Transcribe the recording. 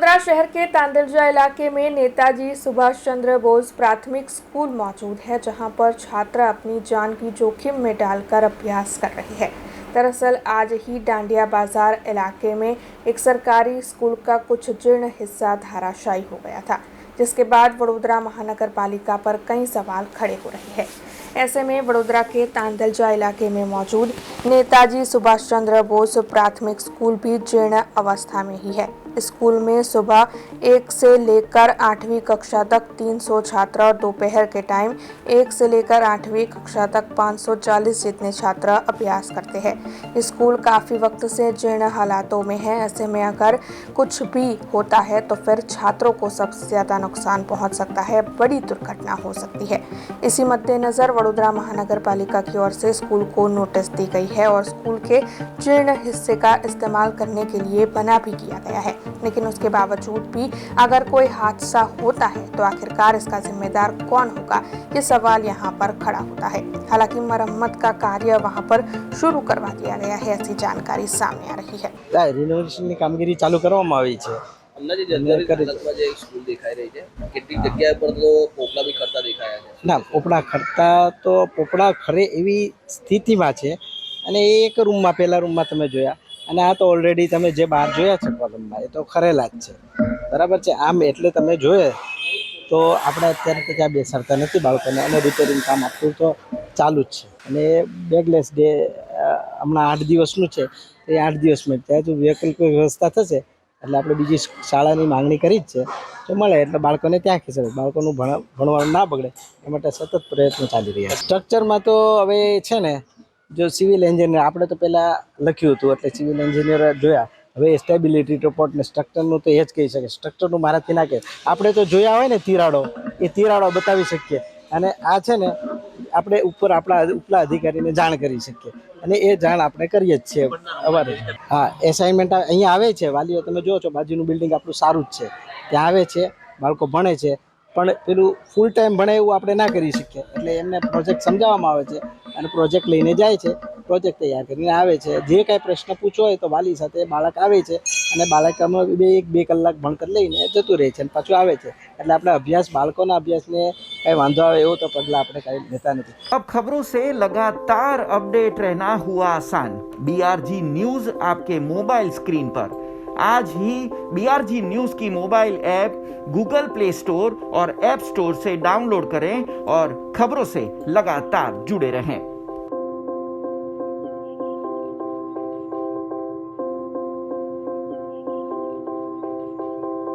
वडोदरा शहर के तांदलजा इलाके में नेताजी सुभाष चंद्र बोस प्राथमिक स्कूल मौजूद है, जहां पर छात्र अपनी जान की जोखिम में डालकर अभ्यास कर रहे हैं। दरअसल आज ही डांडिया बाजार इलाके में एक सरकारी स्कूल का कुछ जीर्ण हिस्सा धराशायी हो गया था, जिसके बाद वडोदरा महानगर पालिका पर कई सवाल खड़े हो रहे हैं। ऐसे में वडोदरा के तांदलजा इलाके में मौजूद नेताजी सुभाष चंद्र बोस प्राथमिक स्कूल भी जीर्ण अवस्था में ही है। स्कूल में सुबह 1 से लेकर 8वीं कक्षा तक 300 छात्र और दोपहर के टाइम 1 से लेकर 8वीं कक्षा तक 540 जितने छात्र अभ्यास करते हैं। स्कूल काफ़ी वक्त से जीर्ण हालातों में है। ऐसे में अगर कुछ भी होता है तो फिर छात्रों को सबसे ज़्यादा नुकसान पहुंच सकता है, बड़ी दुर्घटना हो सकती है। इसी मद्देनज़र वडोदरा महानगर पालिका की ओर से स्कूल को नोटिस दी गई है और स्कूल के जीर्ण हिस्से का इस्तेमाल करने के लिए मना भी किया गया है। लेकिन उसके बावजूद भी अगर कोई हादसा होता है तो आखिरकार इसका जिम्मेदार कौन होगा, ये सवाल यहाँ पर खड़ा होता है। हालांकि मरम्मत का कार्य वहाँ पर शुरू करवा दिया गया है, ऐसी जानकारी सामने आ रही है। रिनोवेशन की कामगिरी चालू કરવામાં આવી છે। હમણાં જે જર્જરિત હાલતમાં જે સ્કૂલ દેખાઈ રહી છે, કેટલીક જગ્યાએ પર તો પોપડા બી ખરતા દેખાયા છે। ના, પોપડા ખરતા તો પોપડા ખરે એવી સ્થિતિમાં છે અને એ એક રૂમમાં પહેલા રૂમમાં તમે જોયા અને આ તો ઓલરેડી તમે જે બહાર જોયા છે કોલમમાં એ તો ખરેલા જ છે, બરાબર છે। આમ એટલે તમે જોઈએ તો આપણે અત્યારે તો ત્યાં બેસાડતા નથી બાળકોને અને રિપેરિંગ કામ આપણું તો ચાલુ જ છે અને બેગલેસ ડે હમણાં 8 દિવસનું છે। એ 8 દિવસમાં ત્યાં જો વૈકલ્પિક વ્યવસ્થા થશે એટલે આપણે બીજી શાળાની માંગણી કરી જ છે, તો મળે એટલે બાળકોને ત્યાં ખસેડે, બાળકોનું ભણવાનું ના બગડે એ માટે સતત પ્રયત્નો ચાલી રહ્યા છે। સ્ટ્રક્ચરમાં તો હવે છે ને, જો સિવિલ એન્જિનિયર આપણે તો પહેલાં લખ્યું હતું એટલે સિવિલ એન્જિનિયર જોયા, હવે સ્ટેબિલિટી રિપોર્ટ ને સ્ટ્રક્ચરનું તો એ જ કહી શકે। સ્ટ્રક્ચરનું મારાથી ના કહે, આપણે તો જોયા હોય ને તિરાડો, એ તિરાડો બતાવી શકીએ અને આ છે ને આપણે ઉપર આપણા ઉપલા અધિકારીને જાણ કરી શકીએ અને એ જાણ આપણે કરીએ જ છીએ અવારે। હા, એસાઇનમેન્ટ અહીંયા આવે છે, વાલીઓ તમે જુઓ છો બાજુનું બિલ્ડિંગ આપણું સારું જ છે, ત્યાં આવે છે, બાળકો ભણે છે, પણ પેલું ફૂલ ટાઈમ ભણે એવું આપણે ના કરી શકીએ એટલે એમને પ્રોજેક્ટ સમજાવવામાં આવે છે અને પ્રોજેક્ટ લઈને જાય છે, પ્રોજેક્ટ તૈયાર કરીને આવે છે। જે કાંઈ પ્રશ્ન પૂછવો હોય તો વાલી સાથે બાળક આવે છે અને બાળક અમે 1-2 કલાક ભણતર લઈને જતું રહે છે અને પાછું આવે છે, એટલે આપણે અભ્યાસ બાળકોના અભ્યાસને કાંઈ વાંધો આવે એવું તો પગલાં આપણે કાંઈ લેતા નથી। अब खबरों से लगातार अपडेट रहना हुआ आसान। बीआरजी न्यूज आपके मोबाइल स्क्रीन पर। आज ही बीआरजी न्यूज की mobile app Google play store और ऐप स्टोर से डाउनलोड करें और खबरों से लगातार जुड़े रहें।